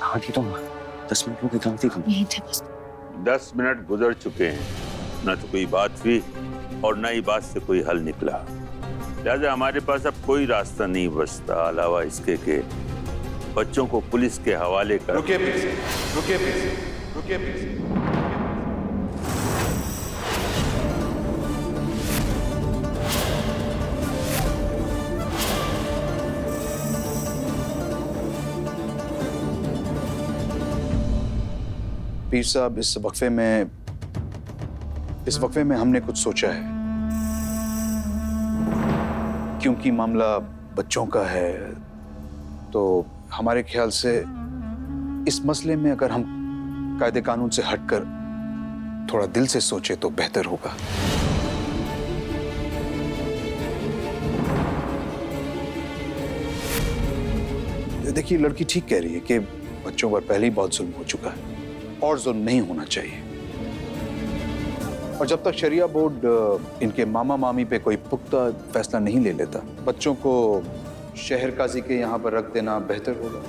कहाँ थी तुम? 10 मिनट हो गए, कहाँ थी तुम? यहीं थे बस। 10 मिनट गुजर चुके हैं, ना तो कोई बात हुई और ना ही बात से कोई हल निकला। लिहाजा हमारे पास अब कोई रास्ता नहीं बचता अलावा इसके कि बच्चों को पुलिस के हवाले कर। रुकिए प्लीज, रुकिए प्लीज, रुकिए प्लीज। पीर साहब, इस वक्फे में हमने कुछ सोचा है। क्योंकि मामला बच्चों का है, तो हमारे ख्याल से इस मसले में अगर हम कायदे कानून से हटकर थोड़ा दिल से सोचे तो बेहतर होगा। देखिए, लड़की ठीक कह रही है कि बच्चों पर पहले ही बहुत जुल्म हो चुका है और जुल्म नहीं होना चाहिए। और जब तक शरिया बोर्ड इनके मामा मामी पे कोई पुख्ता फैसला नहीं ले लेता, बच्चों को शहर काजी के यहाँ पर रख देना बेहतर होगा।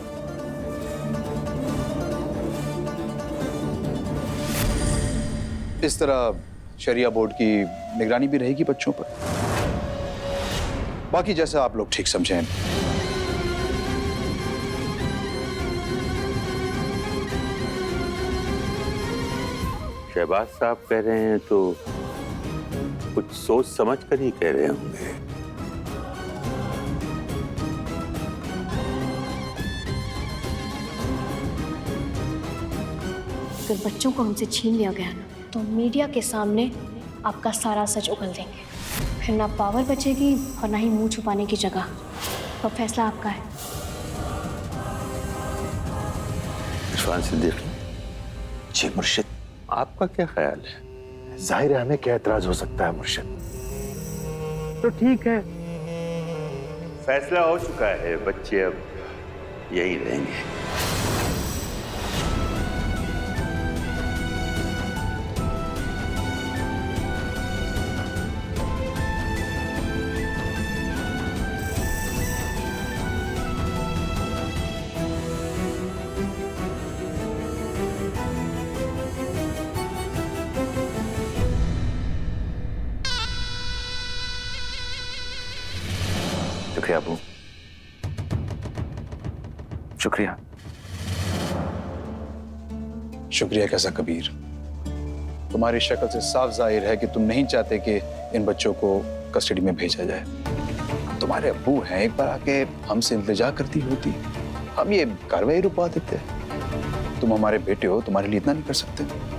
इस तरह शरिया बोर्ड की निगरानी भी रहेगी बच्चों पर। बाकी जैसा आप लोग ठीक समझें। शहबाज साहब कह रहे हैं तो कुछ सोच समझ कर ही कह रहे होंगे। अगर बच्चों को हमसे छीन लिया गया ना, तो मीडिया के सामने आपका सारा सच उगल देंगे। फिर ना पावर बचेगी और ना ही मुंह छुपाने की जगह। तो फैसला आपका है। इरफान सिद्दीकी जी मुर्शिद, आपका क्या ख्याल है? जाहिर है हमें क्या एतराज हो सकता है मुर्शिद। तो ठीक है, फैसला हो चुका है, बच्चे अब यही रहेंगे। शुक्रिया अबू, शुक्रिया। शुक्रिया कैसा कबीर? तुम्हारी शक्ल से साफ जाहिर है कि तुम नहीं चाहते कि इन बच्चों को कस्टडी में भेजा जाए। तुम्हारे अब्बू हैं, एक बार आके हमसे इल्तिजा करती होती, हम ये कार्रवाई रुकवा देते। तुम हमारे बेटे हो, तुम्हारे लिए इतना नहीं कर सकते?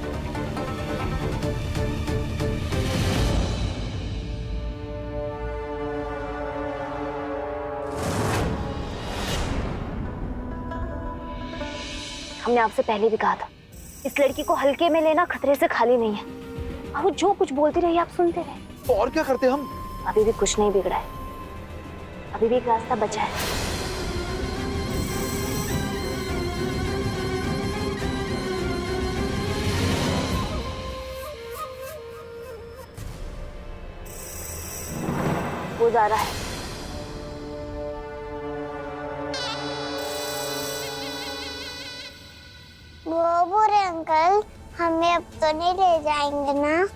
हमने आपसे पहले भी कहा था, इस लड़की को हल्के में लेना खतरे से खाली नहीं है। और वो जो कुछ बोलती रही आप सुनते रहे। तो और क्या करते हम? अभी भी कुछ नहीं बिगड़ा है, अभी भी एक रास्ता बचा है। वो जा रहा है। वो बुरे अंकल हमें अब तो नहीं ले जाएंगे ना?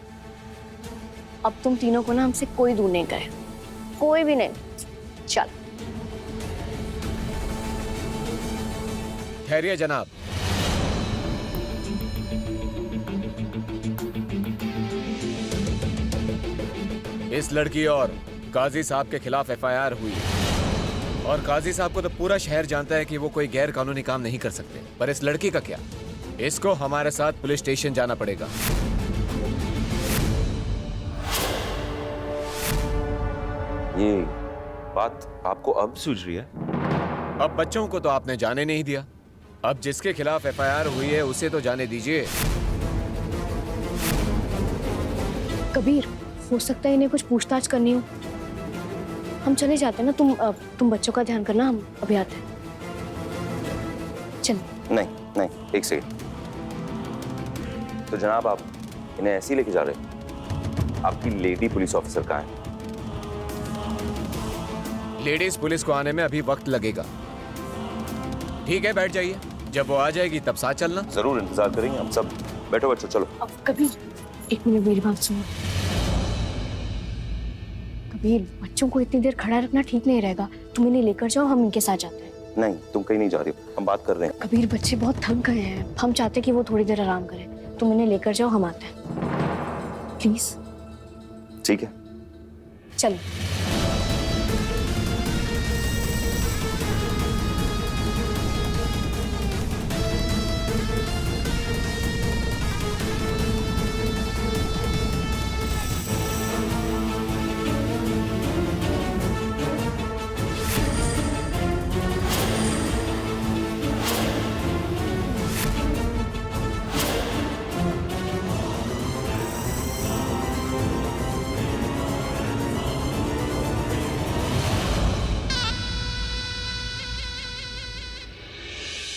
अब तुम तीनों को ना हमसे कोई दूर नहीं करे, कोई भी नहीं। चल। ठहरिए जनाब। इस लड़की और काजी साहब के खिलाफ एफआईआर हुई और काजी साहब को तो पूरा शहर जानता है कि वो कोई गैर कानूनी काम नहीं कर सकते। पर इस लड़की का क्या? इसको हमारे साथ पुलिस स्टेशन जाना पड़ेगा। ये बात आपको अब सूझ रही है? अब बच्चों को तो आपने जाने नहीं दिया, अब जिसके खिलाफ एफआईआर हुई है उसे तो जाने दीजिए। कबीर, हो सकता है इन्हें कुछ पूछताछ करनी हो। हम चले जाते हैं ना, तुम बच्चों का ध्यान करना, हम अभी आते हैं। चल। नहीं नहीं, एक सेकंड। तो जनाब, आप इन्हें ऐसे ही लेके जा रहे हैं? आपकी लेडी पुलिस ऑफिसर कहाँ है? लेडीज पुलिस को आने में अभी वक्त लगेगा। ठीक है, बैठ जाइए। जब वो आ जाएगी तब साथ चलना। जरूर इंतजार करेंगे हम सब। बैठो बच्चों, चलो। अब कबीर, एक मिनट मेरी बात सुनो। कबीर, बच्चों को इतनी देर खड़ा रखना ठीक नहीं रहेगा। तुम इन्हें लेकर जाओ, हम इनके साथ जाते हैं। नहीं, तुम कहीं नहीं जा रही हो, हम बात कर रहे हैं। कबीर, बच्चे बहुत थक गए हैं, हम चाहते कि वो थोड़ी देर आराम करें। तुम इन्हें लेकर जाओ, हम आते हैं, प्लीज। ठीक है। चलो।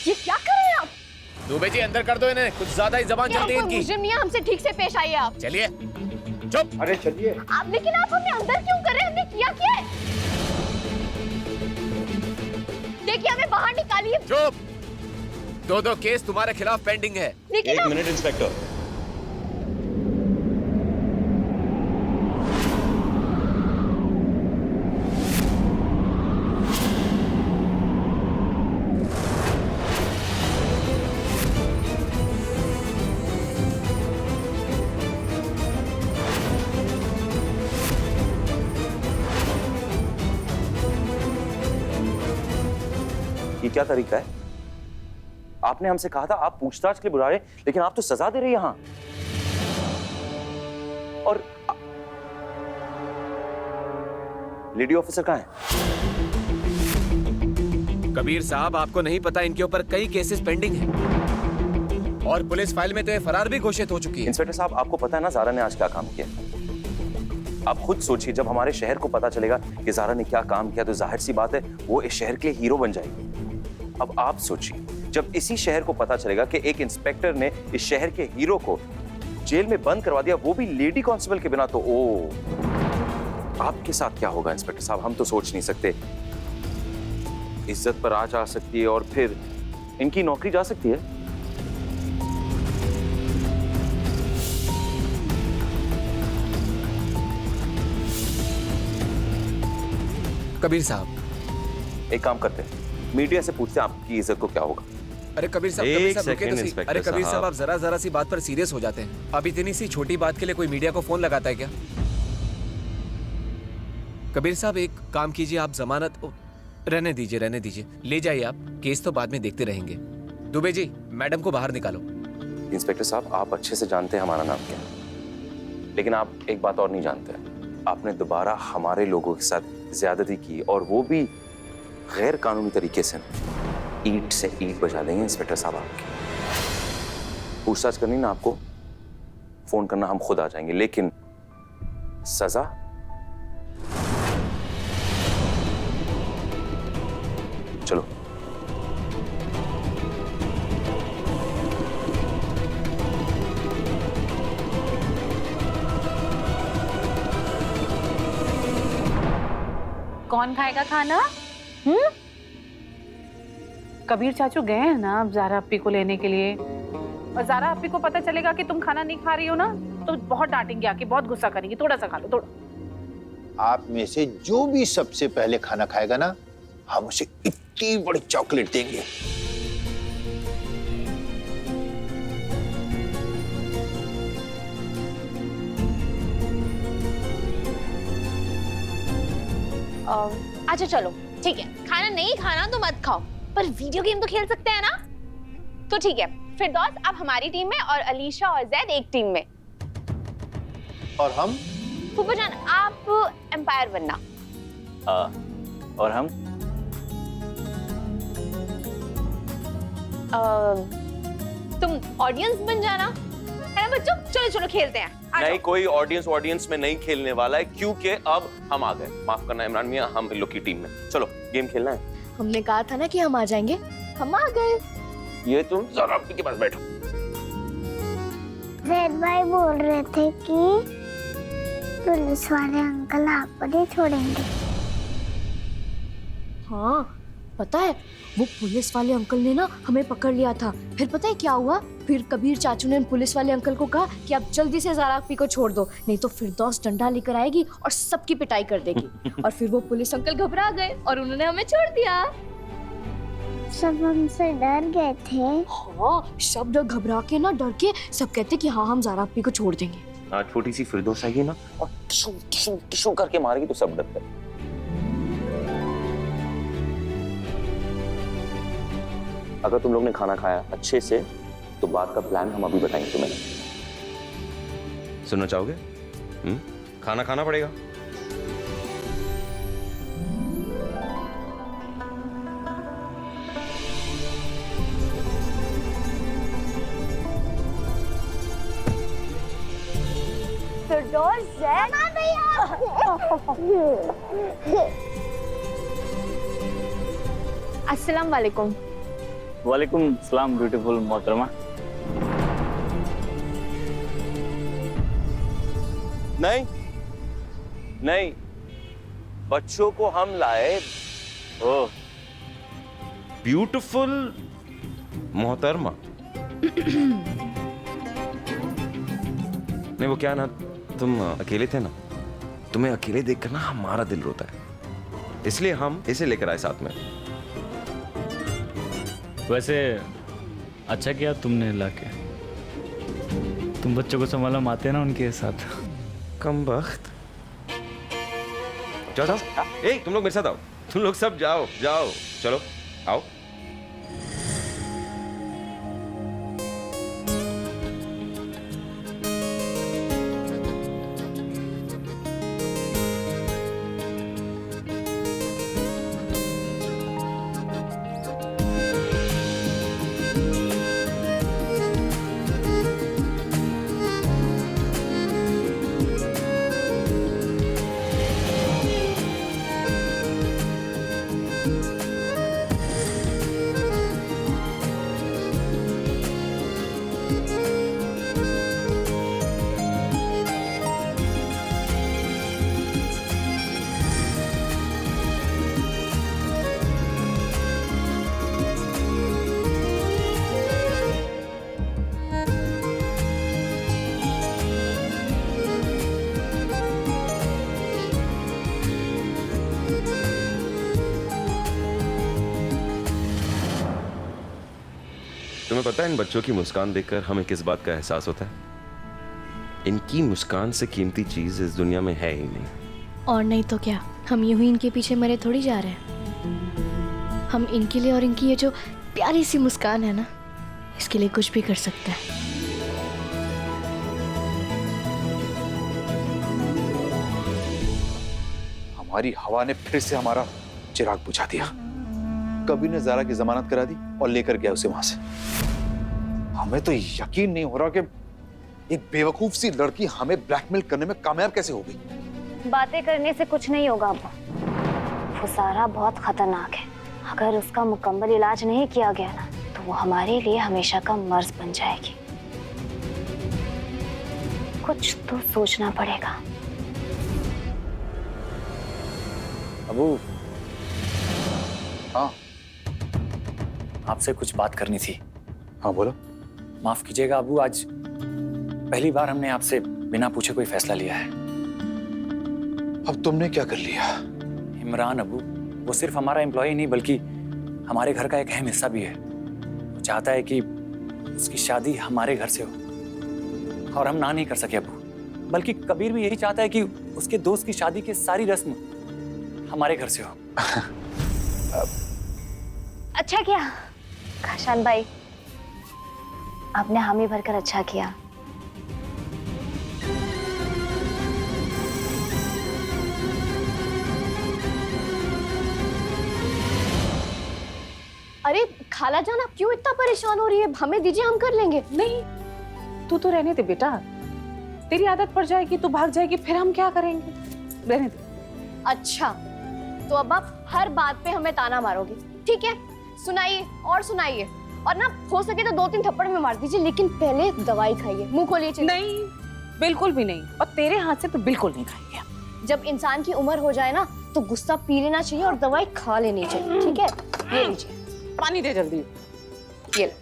ये क्या कर रहे हैं आप? दुबे जी अंदर कर दो इन्हें, कुछ ज्यादा ही जबान चलती है इनकी। मुजरिम नहीं है, हमसे ठीक से पेश आइए आप। चलिए चुप। अरे चलिए। आप, लेकिन आप हमें अंदर क्यों कर रहे हैं? हमने किया क्या है? देखिए, हमें बाहर निकालिए। चुप। दो केस तुम्हारे खिलाफ पेंडिंग है। लेकिन एक मिनट इंस्पेक्टर। ये क्या तरीका है? आपने हमसे कहा था आप पूछताछ के लिए बुला रहे, लेकिन आप तो सजा दे रहे यहां। और लेडी ऑफिसर कहां है? कबीर साहब, आपको नहीं पता इनके ऊपर कई केसेस पेंडिंग हैं और पुलिस फाइल में तो ये फरार भी घोषित हो चुकी है। इंस्पेक्टर साहब, आपको पता है ना ज़ारा ने आज क्या काम किया? आप खुद सोचिए, जब हमारे शहर को पता चलेगा कि ज़ारा ने क्या काम किया तो जाहिर सी बात है वो इस शहर के लिए हीरो बन जाएगी। अब आप सोचिए, जब इसी शहर को पता चलेगा कि एक इंस्पेक्टर ने इस शहर के हीरो को जेल में बंद करवा दिया, वो भी लेडी कांस्टेबल के बिना, तो ओ आपके साथ क्या होगा इंस्पेक्टर साहब? हम तो सोच नहीं सकते। इज्जत पर आंच आ सकती है और फिर इनकी नौकरी जा सकती है। कबीर साहब, एक काम करते हैं, मीडिया से पूछते हैं आपकी इज्जत को क्या होगा। अरे कबीर साहब, एक रुकिए सेकंड तो सही। इंस्पेक्टर अरे कबीर साहब, साहब। आप जरा सी बात पर सीरियस हो जाते हैं। अब इतनी सी छोटी बात के लिए कोई मीडिया को फोन लगाता है क्या? कबीर साहब, एक काम कीजिए, आप जमानत रहने दीजिए, ले जाइए आप, केस तो बाद में देखते रहेंगे। दुबे जी, मैडम को बाहर निकालो। इंस्पेक्टर साहब, आप अच्छे से जानते हैं हमारा नाम क्या है, लेकिन आप एक बात और नहीं जानते। आपने दोबारा हमारे लोगों के साथ ज्यादती की, और वो भी गैर कानूनी तरीके से। ईंट से ईंट बजा देंगे इंस्पेक्टर साहब आपकी। पूछताछ करनी ना आपको, फोन करना, हम खुद आ जाएंगे, लेकिन सजा चलो। कौन खाएगा खाना? कबीर चाचू गए हैं ना अब ज़ारा अप्पी को लेने के लिए, और ज़ारा अप्पी को पता चलेगा कि तुम खाना नहीं खा रही हो ना, तो बहुत डांटेंगे आके, बहुत गुस्सा करेंगी। थोड़ा सा खा लो, थोड़ा। आप में से जो भी सबसे पहले खाना खाएगा ना, हम उसे इतनी बड़ी चॉकलेट देंगे। अच्छा चलो ठीक है, खाना नहीं खाना तो मत खाओ, पर वीडियो गेम तो खेल सकते हैं ना? तो ठीक है, फिरदौस आप हमारी टीम में और अलीशा और जैद एक टीम में। और हम? फूफा जान, आप एम्पायर बनना। और हम? तुम ऑडियंस बन जाना, है ना बच्चों? चलो चलो खेलते हैं। नहीं, कोई ऑडियंस में नहीं खेलने वाला है, क्योंकि अब हम आ गए। माफ करना इमरान मियां, हम इन लोग की टीम में। चलो गेम खेलना है। हमने कहा था ना कि हम आ जाएंगे, हम आ गए। ये तुम ज़ारा अप्पी के पास बैठो। जैद भाई बोल रहे थे कि पुलिस वाले अंकल आपको नहीं छोड़ेंगे। हाँ, पता है वो पुलिस वाले अंकल ने ना हमें पकड़ लिया था। फिर पता है क्या हुआ? फिर कबीर चाचू ने पुलिस वाले अंकल को कहा कि आप जल्दी से ज़ारा आपी को छोड़ दो, नहीं तो फिरदौस डंडा लेकर आएगी और सबकी पिटाई कर देगी। और फिर वो पुलिस अंकल घबरा गए और उन्होंने हमें छोड़ दिया। सब हमसे डर गए थे। हाँ, सब लोग घबरा के ना डर के सब कहते कि हाँ हम ज़ारा आपी को छोड़ देंगे। छोटी सी फिरदौस आएगी ना और टिशू टिशू टिशू करके मारेगी तो सब डरते हैं। अगर तुम लोग ने खाना खाया अच्छे से तो बात का प्लान हम अभी बताएंगे तुम्हें। सुनना चाहोगे? खाना खाना पड़ेगा। फिरदौस अस्सलाम वालेकुम। वालेकुम सलाम ब्यूटीफुल मोहतरमा। नहीं नहीं, बच्चों को हम लाए। ओह ब्यूटीफुल मोहतरमा। नहीं वो क्या ना, तुम अकेले थे ना, तुम्हें अकेले देखकर ना हमारा दिल रोता है, इसलिए हम इसे लेकर आए साथ में। वैसे अच्छा किया तुमने लाके, तुम बच्चों को संभालना आते ना उनके साथ। कम वक्त। जाओ जाओ, ए तुम लोग मेरे साथ आओ, तुम लोग सब जाओ जाओ, चलो आओ। तुम्हें पता है इन बच्चों की मुस्कान देखकर हमें किस बात का एहसास होता है? इनकी मुस्कान से कीमती चीज इस दुनिया में है ही नहीं। और नहीं तो क्या, हम यूं ही इनके पीछे मरे थोड़ी जा रहे हैं। हम इनके लिए और इनकी ये जो प्यारी सी मुस्कान है ना, इसके लिए कुछ भी कर सकते हैं। हमारी हवा ने फिर से हमारा चिराग बुझा दिया। कबीर ने ज़ारा की जमानत करा दी और लेकर गया उसे वहां से। हमें तो यकीन नहीं हो रहा कि एक बेवकूफ सी लड़की हमें ब्लैकमेल करने में कामयाब कैसे हो गई। बातें करने से कुछ नहीं होगा अब्बा, वो ज़ारा बहुत खतरनाक है। अगर उसका मुकम्मल इलाज नहीं किया गया ना तो वो हमारे लिए हमेशा का मर्ज बन जाएगी। कुछ तो सोचना पड़ेगा। अबू हाँ आपसे कुछ बात करनी थी। हाँ बोलो। माफ कीजिएगा अबू, आज पहली बार हमने आपसे बिना पूछे कोई फैसला लिया है। अब तुमने क्या कर लिया? इमरान अबू वो सिर्फ हमारा एम्प्लॉय नहीं बल्कि हमारे घर का एक अहम हिस्सा भी है। वो चाहता है कि उसकी शादी हमारे घर से हो और हम ना नहीं कर सके अबू। बल्कि कबीर भी यही चाहता है कि उसके दोस्त की शादी की सारी रस्म हमारे घर से हो। अच्छा किया खाशान भाई, आपने हामी भरकर अच्छा किया। अरे खाला जान, आप क्यों इतना परेशान हो रही है? हमें दीजिए, हम कर लेंगे। नहीं, तू तो रहने दे बेटा, तेरी आदत पड़ जाएगी, तू भाग जाएगी, फिर हम क्या करेंगे? रहने दे। अच्छा, तो अब आप हर बात पे हमें ताना मारोगे, ठीक है? सुनाइए और सुनाइए, और ना हो सके तो 2-3 थप्पड़ में मार दीजिए, लेकिन पहले दवाई खाइए, मुंह खोलिए। नहीं, बिल्कुल भी नहीं, और तेरे हाथ से तो बिल्कुल नहीं खाएंगे। जब इंसान की उम्र हो जाए ना तो गुस्सा पी लेना चाहिए और दवाई खा लेनी चाहिए, ठीक है? ये लीजिए, पानी दे जल्दी। ये लो।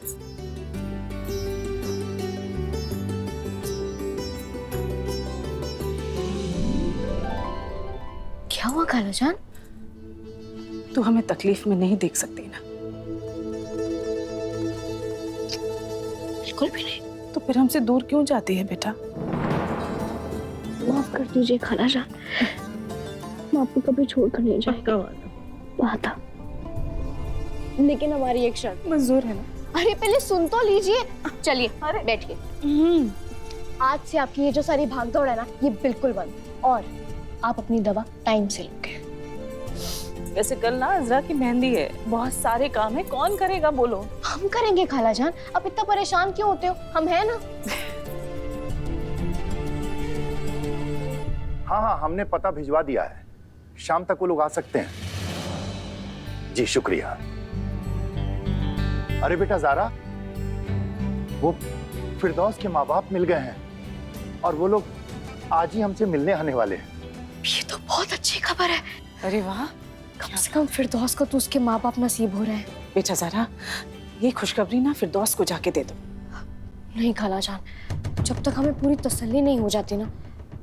क्या हुआ खालाजान? तू हमें तकलीफ में नहीं देख सकती ना। बिल्कुल भी नहीं। तो फिर हमसे दूर क्यों जाती है बेटा? माफ कर दीजिए खालाजान, मैं आपको कभी छोड़कर नहीं जाएगा। वादा। लेकिन हमारी एक शर्त मंजूर है ना? अरे पहले सुन तो लीजिए। चलिए बैठिए। आज से आपकी ये जो सारी भागदौड़ है ना, ये बिल्कुल बंद, और आप अपनी दवा टाइम से लोगे। वैसे कल ना अजरा की मेहंदी है, बहुत सारे काम है, कौन करेगा बोलो? हम करेंगे खालाजान, आप इतना परेशान क्यों होते हो? हम हैं ना। हाँ, हमने पता भिजवा दिया है, शाम तक वो लोग आ सकते हैं। जी शुक्रिया। अरे बेटा ज़ारा, वो फिरदौस के माँ बाप मिल गए हैं और वो लोग आज ही हमसे मिलने आने वाले हैं। ये तो बहुत अच्छी खबर है। अरे वाह, कम से कम फिरदौस को तो उसके माँ बाप नसीब हो रहे हैं। बेटा ज़ारा, ये खुशखबरी ना फिरदौस को जाके दे दो। नहीं खालाजान, जब तक हमें पूरी तसल्ली नहीं हो जाती ना,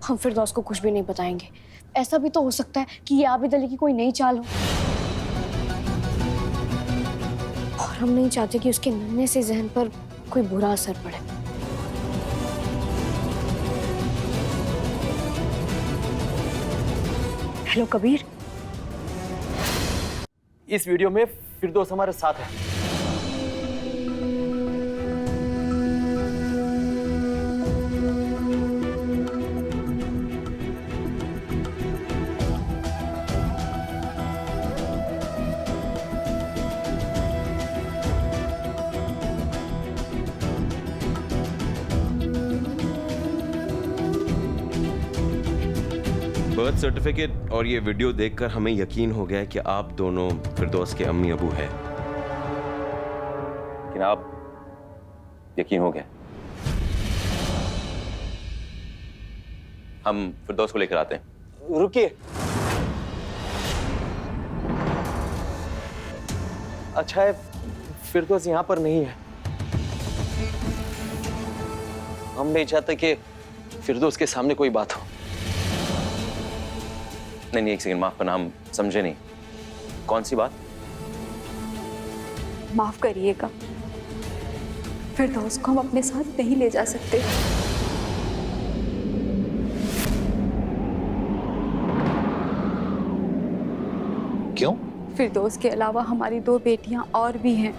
हम फिरदौस को कुछ भी नहीं बताएंगे। ऐसा भी तो हो सकता है कि ये आबिद अली की कोई नई चाल हो, और हम नहीं चाहते कि उसके नन्हे से जहन पर कोई बुरा असर पड़े। हेलो कबीर। इस वीडियो में फिरदौस हमारे साथ है। बर्थ सर्टिफिकेट और ये वीडियो देखकर हमें यकीन हो गया कि आप दोनों फिरदौस के अम्मी अबू हैं। लेकिन आप यकीन हो गया? हम फिरदौस को लेकर आते हैं। रुकिए, अच्छा है फिरदौस यहाँ पर नहीं है। हम नहीं चाहते कि फिरदौस के सामने कोई बात हो। नहीं, एक सेकंड, माफ करना, हम समझे नहीं। कौन सी बात? माफ करिएगा, फिरदौस को हम अपने साथ नहीं ले जा सकते। क्यों? फिरदौस के अलावा हमारी 2 बेटियां और भी हैं।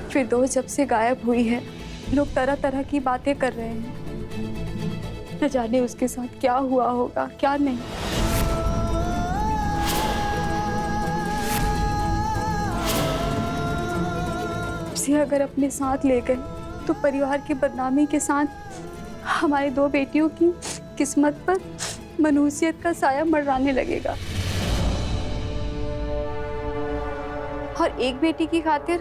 फिरदौस जब से गायब हुई है, लोग तरह तरह की बातें कर रहे हैं। न जाने उसके साथ क्या हुआ होगा, क्या नहीं। उसे अगर अपने साथ ले गए तो परिवार की बदनामी के साथ हमारी 2 बेटियों की किस्मत पर मनुष्यत का साया मंडराने लगेगा। और एक बेटी की खातिर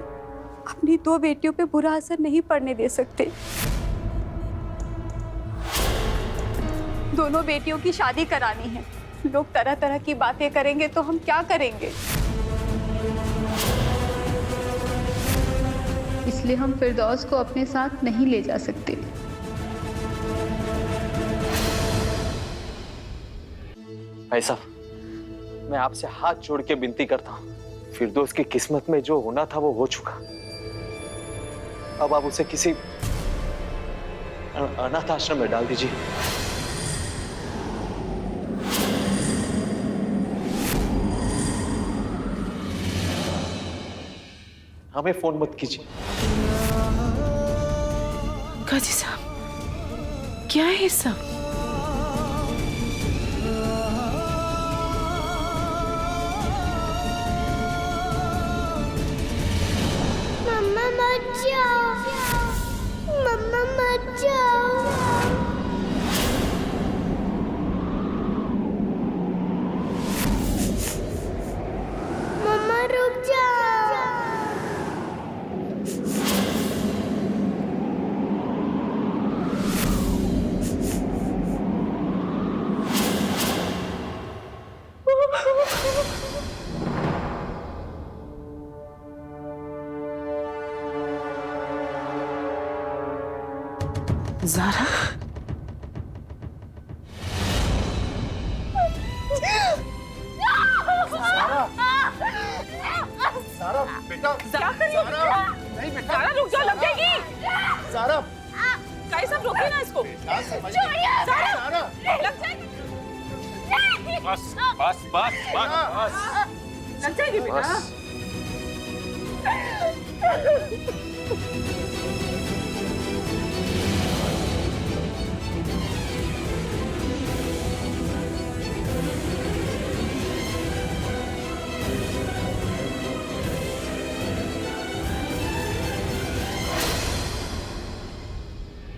अपनी 2 बेटियों पे बुरा असर नहीं पड़ने दे सकते। दोनों बेटियों की शादी करानी है। लोग तरह तरह की बातें करेंगे तो हम क्या करेंगे? इसलिए हम फिरदौस को अपने साथ नहीं ले जा सकते। भाई साहब, मैं आपसे हाथ जोड़ के विनती करता हूँ, फिरदौस की किस्मत में जो होना था वो हो चुका। अब आप उसे किसी अनाथ आश्रम में डाल दीजिए। हमें फोन मत कीजिए। काजी साहब, क्या है ये सब? मम्मा मत जाओ, मम्मा मत जाओ। मम्मा रुक जाओ। ज़ारा सारा बेटा, क्या कर रही हो? नहीं बेटा, ज़ारा रुक जाओ, लग जाएगी। सारा गाइस सब रोकिए ना इसको। छोड़िए ज़ारा लग जाएगी। बस बस बस बस लग जाएगी बेटा।